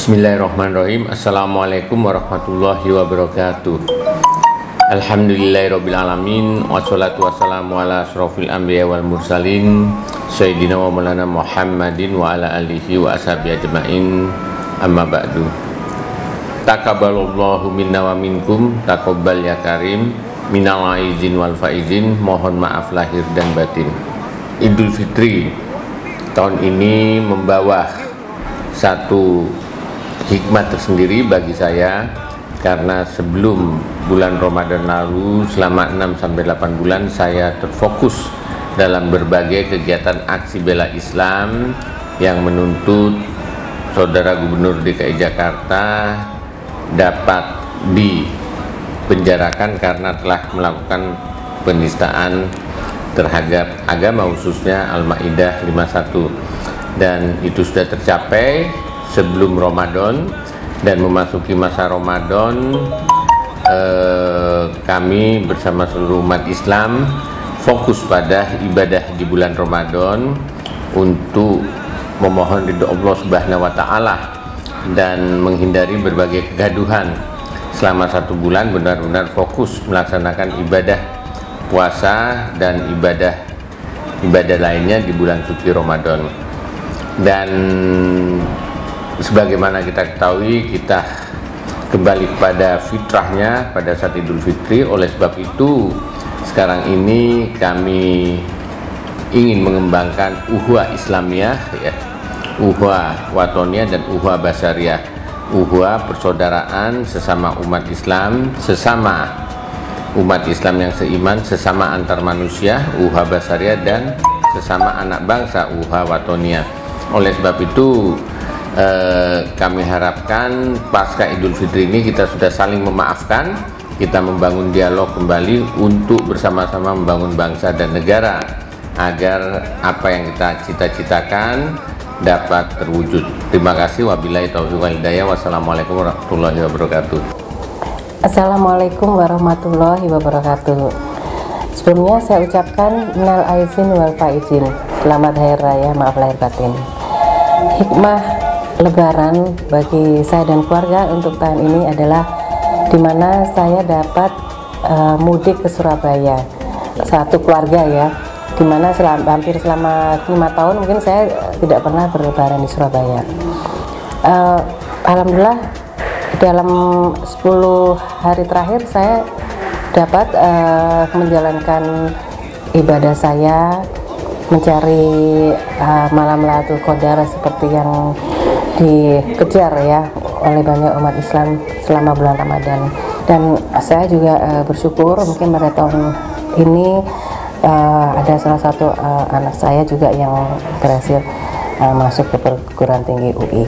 Bismillahirrahmanirrahim. Assalamualaikum warahmatullahi wabarakatuh. Alhamdulillahirrabbilalamin. Wassalatu wassalamu ala asrofil anbiya wal mursalin Sayyidina wa maulana Muhammadin wa ala alihi wa ashabihi ajma'in. Amma ba'du. Taqabbalallahu minna wa minkum. Taqabbal ya karim. Minal aizin wal faizin. Mohon maaf lahir dan batin. Idul Fitri tahun ini membawa satu hikmah tersendiri bagi saya, karena sebelum bulan Ramadan lalu selama 6-8 bulan saya terfokus dalam berbagai kegiatan aksi bela Islam yang menuntut Saudara Gubernur DKI Jakarta dapat dipenjarakan karena telah melakukan penistaan terhadap agama, khususnya Al-Maidah 51, dan itu sudah tercapai sebelum Ramadan. Dan memasuki masa Ramadan, kami bersama seluruh umat Islam fokus pada ibadah di bulan Ramadan untuk memohon ridho Allah Subhanahu wa Ta'ala dan menghindari berbagai kegaduhan. Selama 1 bulan benar-benar fokus melaksanakan ibadah puasa dan ibadah lainnya di bulan suci Ramadan. Dan sebagaimana kita ketahui, kita kembali kepada fitrahnya pada saat Idul Fitri. Oleh sebab itu sekarang ini kami ingin mengembangkan uhwah Islamiyah, ya, uhwah watoniyah dan uhwah basariyah. Uhwah persaudaraan sesama umat Islam, sesama umat Islam yang seiman, sesama antar manusia, uhwah basariyah, dan sesama anak bangsa, uhwah watoniyah. Oleh sebab itu kami harapkan pasca Idul Fitri ini kita sudah saling memaafkan, kita membangun dialog kembali untuk bersama-sama membangun bangsa dan negara agar apa yang kita cita-citakan dapat terwujud. Terima kasih. Wabillahi taufiq wal hidayah. Wassalamualaikum warahmatullahi wabarakatuh. Assalamualaikum warahmatullahi wabarakatuh. Sebelumnya saya ucapkan minal aizin wal faizin, selamat hari raya, maaf lahir batin. Hikmah Lebaran bagi saya dan keluarga untuk tahun ini adalah dimana saya dapat mudik ke Surabaya, satu keluarga ya, dimana hampir selama 5 tahun mungkin saya tidak pernah berlebaran di Surabaya. Alhamdulillah dalam 10 hari terakhir saya dapat menjalankan ibadah saya, mencari malam Lailatul Qadar seperti yang dikejar ya oleh banyak umat Islam selama bulan Ramadan. Dan saya juga bersyukur mungkin pada tahun ini ada salah satu anak saya juga yang berhasil masuk ke perguruan tinggi UI.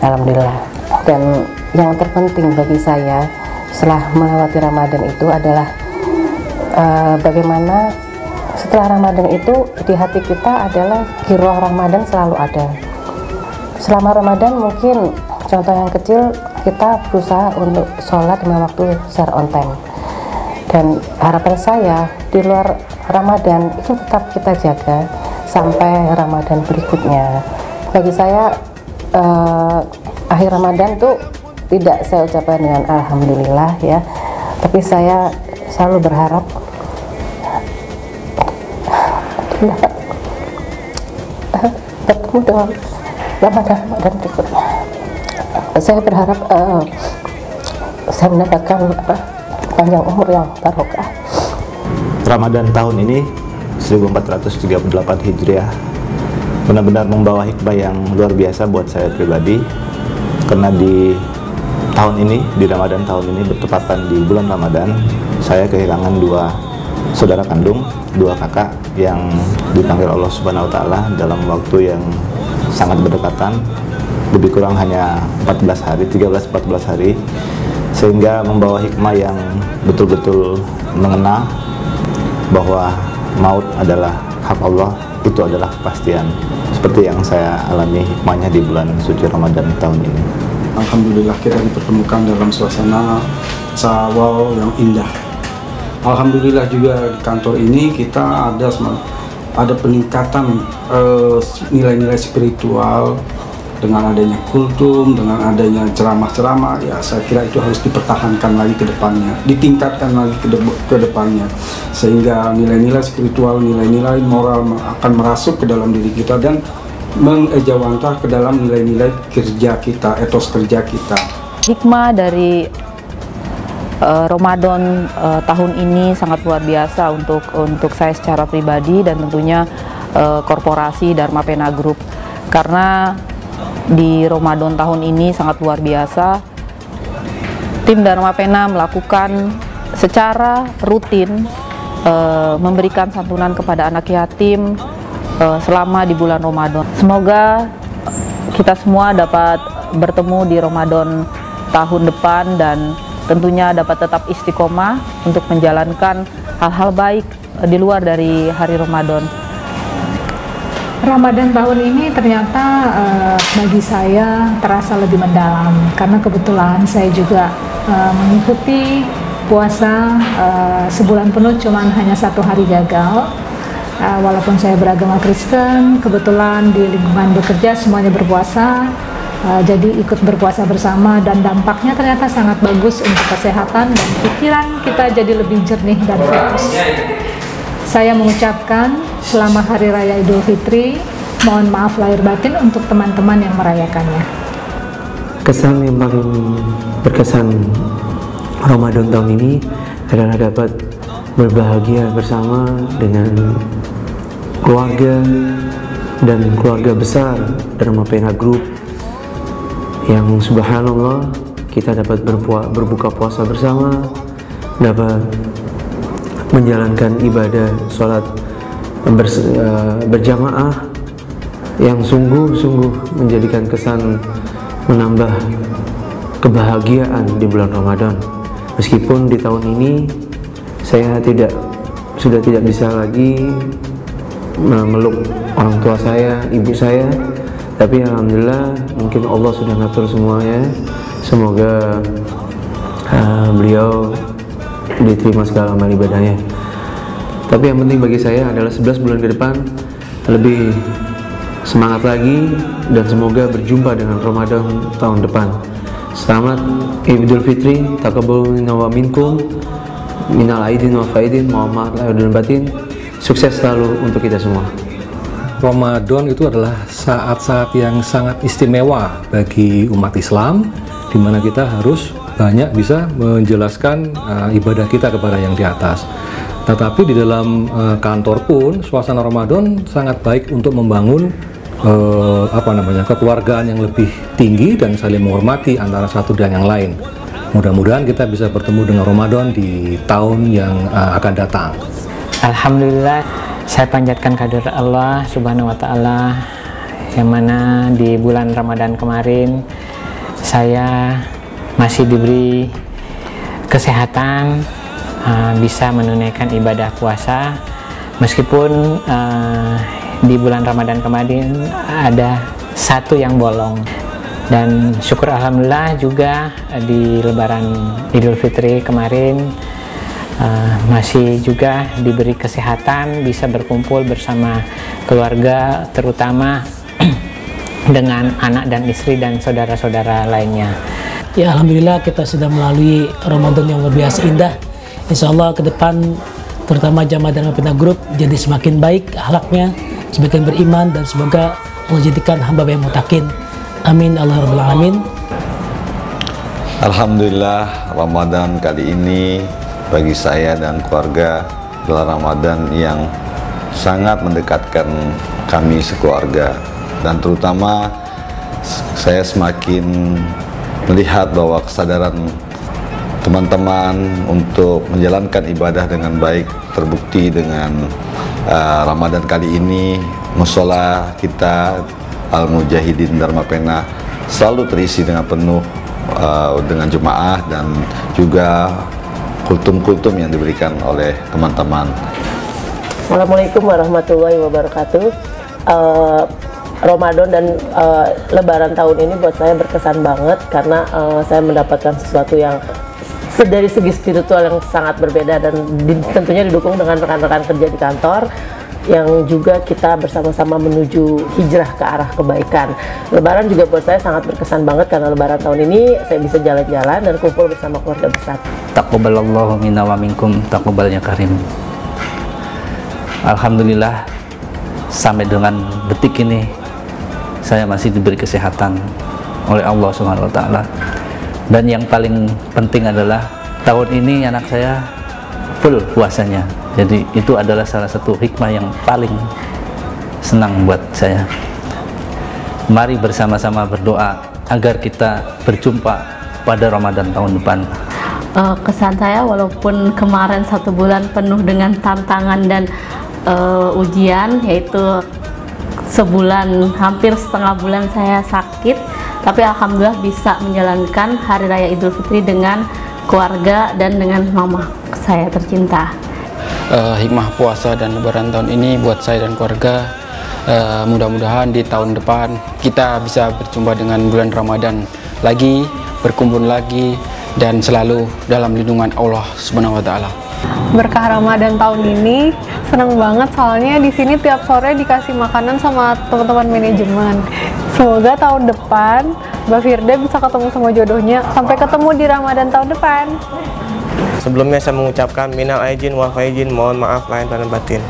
Alhamdulillah. Dan yang terpenting bagi saya setelah melewati Ramadan itu adalah bagaimana setelah Ramadan itu di hati kita adalah giroh Ramadan selalu ada. Selama Ramadan mungkin contoh yang kecil, kita berusaha untuk sholat 5 waktu secara on time, dan harapan saya di luar Ramadan itu tetap kita jaga sampai Ramadan berikutnya. Bagi saya akhir Ramadan tuh tidak saya ucapkan dengan alhamdulillah ya, tapi saya selalu berharap bertemu dengan Ramadan berikutnya. Saya berharap saya mendapatkan panjang umur yang barokah. Ramadan tahun ini 1438 Hijriah benar-benar membawa hikmah yang luar biasa buat saya pribadi, karena di tahun ini, di Ramadan tahun ini bertepatan di bulan Ramadan, saya kehilangan 2 saudara kandung, 2 kakak yang dipanggil Allah Subhanahu wa Ta'ala dalam waktu yang sangat berdekatan, lebih kurang hanya 14 hari, 13-14 hari, sehingga membawa hikmah yang betul-betul mengenal bahwa maut adalah hak Allah, itu adalah kepastian, seperti yang saya alami hikmahnya di bulan suci Ramadan tahun ini. Alhamdulillah kita dipertemukan dalam suasana Syawal yang indah. Alhamdulillah juga di kantor ini kita ada peningkatan nilai-nilai spiritual dengan adanya kultum, dengan adanya ceramah-ceramah, ya saya kira itu harus dipertahankan lagi ke depannya, ditingkatkan lagi ke depannya, sehingga nilai-nilai spiritual, nilai-nilai moral akan merasuk ke dalam diri kita dan mengejawantah ke dalam nilai-nilai kerja kita, etos kerja kita. Hikmah dari Ramadan tahun ini sangat luar biasa untuk saya secara pribadi dan tentunya korporasi Dharma Pena Group, karena di Ramadan tahun ini sangat luar biasa. Tim Dharma Pena melakukan secara rutin memberikan santunan kepada anak yatim selama di bulan Ramadan. Semoga kita semua dapat bertemu di Ramadan tahun depan dan tentunya dapat tetap istiqomah untuk menjalankan hal-hal baik di luar dari hari Ramadan. Ramadan tahun ini ternyata bagi saya terasa lebih mendalam, karena kebetulan saya juga mengikuti puasa sebulan penuh, cuman hanya 1 hari gagal. Walaupun saya beragama Kristen, kebetulan di lingkungan bekerja semuanya berpuasa, jadi ikut berpuasa bersama, dan dampaknya ternyata sangat bagus untuk kesehatan dan pikiran kita jadi lebih jernih dan fokus. Saya mengucapkan selamat Hari Raya Idul Fitri, mohon maaf lahir batin untuk teman-teman yang merayakannya. Kesan yang paling berkesan Ramadan tahun ini adalah dapat berbahagia bersama dengan keluarga dan keluarga besar Dharma Pena Group, yang subhanallah kita dapat berbuka puasa bersama, dapat menjalankan ibadah sholat berjamaah yang sungguh-sungguh menjadikan kesan menambah kebahagiaan di bulan Ramadan. Meskipun di tahun ini saya sudah tidak bisa lagi memeluk orang tua saya, ibu saya, tapi alhamdulillah mungkin Allah sudah ngatur semuanya. Semoga beliau diterima segala amal ibadahnya. Tapi yang penting bagi saya adalah 11 bulan ke depan lebih semangat lagi, dan semoga berjumpa dengan Ramadan tahun depan. Selamat Idul Fitri, taqabbal minna wa minkum, minal aidin wa faidin, mohon maaf lahir dan batin. Sukses selalu untuk kita semua. Ramadan itu adalah saat-saat yang sangat istimewa bagi umat Islam, di mana kita harus banyak bisa menjelaskan ibadah kita kepada yang di atas. Tetapi di dalam kantor pun suasana Ramadan sangat baik untuk membangun kekeluargaan yang lebih tinggi dan saling menghormati antara satu dan yang lain. Mudah-mudahan kita bisa bertemu dengan Ramadan di tahun yang akan datang. Alhamdulillah, saya panjatkan kehadirat Allah Subhanahu wa Ta'ala, yang mana di bulan Ramadan kemarin saya masih diberi kesehatan, bisa menunaikan ibadah puasa, meskipun di bulan Ramadan kemarin ada satu yang bolong. Dan syukur alhamdulillah juga di Lebaran Idul Fitri kemarin masih juga diberi kesehatan, bisa berkumpul bersama keluarga, terutama dengan anak dan istri dan saudara-saudara lainnya. Ya, alhamdulillah kita sudah melalui Ramadan yang luar biasa indah. Insya Allah ke depan terutama jamaah Dharma Pena Group jadi semakin baik akhlaknya, semakin beriman, dan semoga Allah jadikan hamba yang mutakin. Amin Allah Rabbal Alamin. Alhamdulillah, Ramadan kali ini bagi saya dan keluarga adalah Ramadan yang sangat mendekatkan kami sekeluarga, dan terutama saya semakin melihat bahwa kesadaran teman-teman untuk menjalankan ibadah dengan baik terbukti dengan Ramadan kali ini. Mushola kita Al-Mujahidin Dharma Pena selalu terisi dengan penuh dengan jemaah dan juga kultum-kultum yang diberikan oleh teman-teman. Assalamualaikum warahmatullahi wabarakatuh. Ramadan dan Lebaran tahun ini buat saya berkesan banget, karena saya mendapatkan sesuatu yang dari segi spiritual yang sangat berbeda, dan tentunya didukung dengan rekan-rekan kerja di kantor. yang juga kita bersama-sama menuju hijrah ke arah kebaikan. Lebaran juga buat saya sangat berkesan banget karena Lebaran tahun ini saya bisa jalan-jalan dan kumpul bersama keluarga besar. Taqabbalallahu minna wa minkum taqabbalnya karim. Alhamdulillah sampai dengan detik ini saya masih diberi kesehatan oleh Allah Subhanahu wa taala. Dan yang paling penting adalah tahun ini anak saya full puasanya. Jadi itu adalah salah satu hikmah yang paling senang buat saya. Mari bersama-sama berdoa agar kita berjumpa pada Ramadan tahun depan. Kesan saya walaupun kemarin 1 bulan penuh dengan tantangan dan ujian, yaitu sebulan, hampir setengah bulan saya sakit, tapi alhamdulillah bisa menjalankan Hari Raya Idul Fitri dengan keluarga dan dengan mama saya tercinta. Hikmah puasa dan Lebaran tahun ini buat saya dan keluarga, mudah-mudahan di tahun depan kita bisa berjumpa dengan bulan Ramadan lagi, berkumpul lagi, dan selalu dalam lindungan Allah Subhanahu wa taala. Berkah Ramadan tahun ini senang banget, soalnya di sini tiap sore dikasih makanan sama teman-teman manajemen. Semoga tahun depan Mbak Firda bisa ketemu sama jodohnya. Sampai ketemu di Ramadan tahun depan. Sebelumnya saya mengucapkan minal aidin wal faizin, mohon maaf lahir dan batin.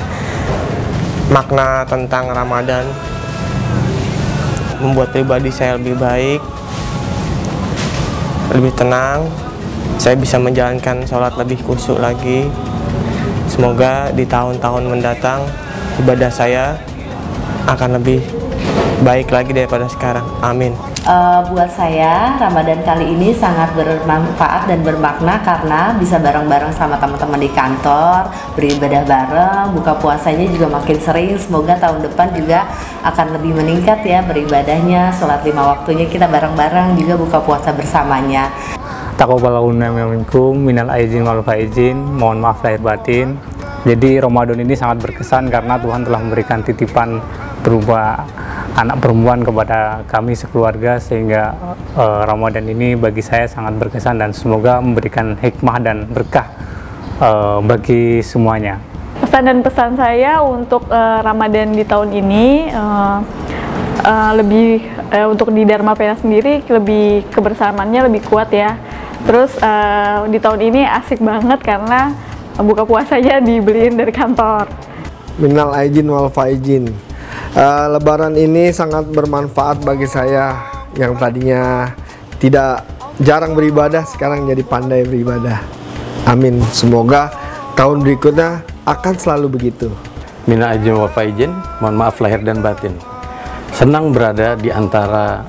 Makna tentang Ramadan membuat pribadi saya lebih baik, lebih tenang. Saya bisa menjalankan sholat lebih khusyuk lagi. Semoga di tahun-tahun mendatang ibadah saya akan lebih baik lagi daripada sekarang. Amin. Buat saya Ramadan kali ini sangat bermanfaat dan bermakna karena bisa bareng-bareng sama teman-teman di kantor, beribadah bareng, buka puasanya juga makin sering. Semoga tahun depan juga akan lebih meningkat ya beribadahnya, sholat 5 waktunya kita bareng-bareng, juga buka puasa bersamanya. Taqabbalallahu minkum minal aizin wal faizin, mohon maaf lahir batin. Jadi Ramadan ini sangat berkesan karena Tuhan telah memberikan titipan berupa anak perempuan kepada kami sekeluarga, sehingga Ramadan ini bagi saya sangat berkesan dan semoga memberikan hikmah dan berkah bagi semuanya. Pesan dan pesan saya untuk Ramadan di tahun ini lebih untuk di Dharma Pena sendiri lebih kebersamaannya lebih kuat ya. Terus di tahun ini asik banget karena buka puasanya dibeliin dari kantor. Minal aidin wal faizin. Lebaran ini sangat bermanfaat bagi saya yang tadinya tidak jarang beribadah, sekarang jadi pandai beribadah. Amin. Semoga tahun berikutnya akan selalu begitu. Minal aidin wal faizin, mohon maaf lahir dan batin. Senang berada di antara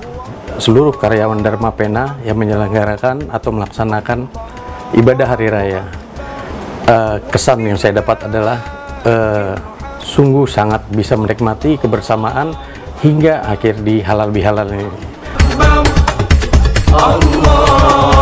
seluruh karyawan Dharma Pena yang menyelenggarakan atau melaksanakan ibadah hari raya. Kesan yang saya dapat adalah sungguh sangat bisa menikmati kebersamaan hingga akhir di halal bihalal ini. Allah.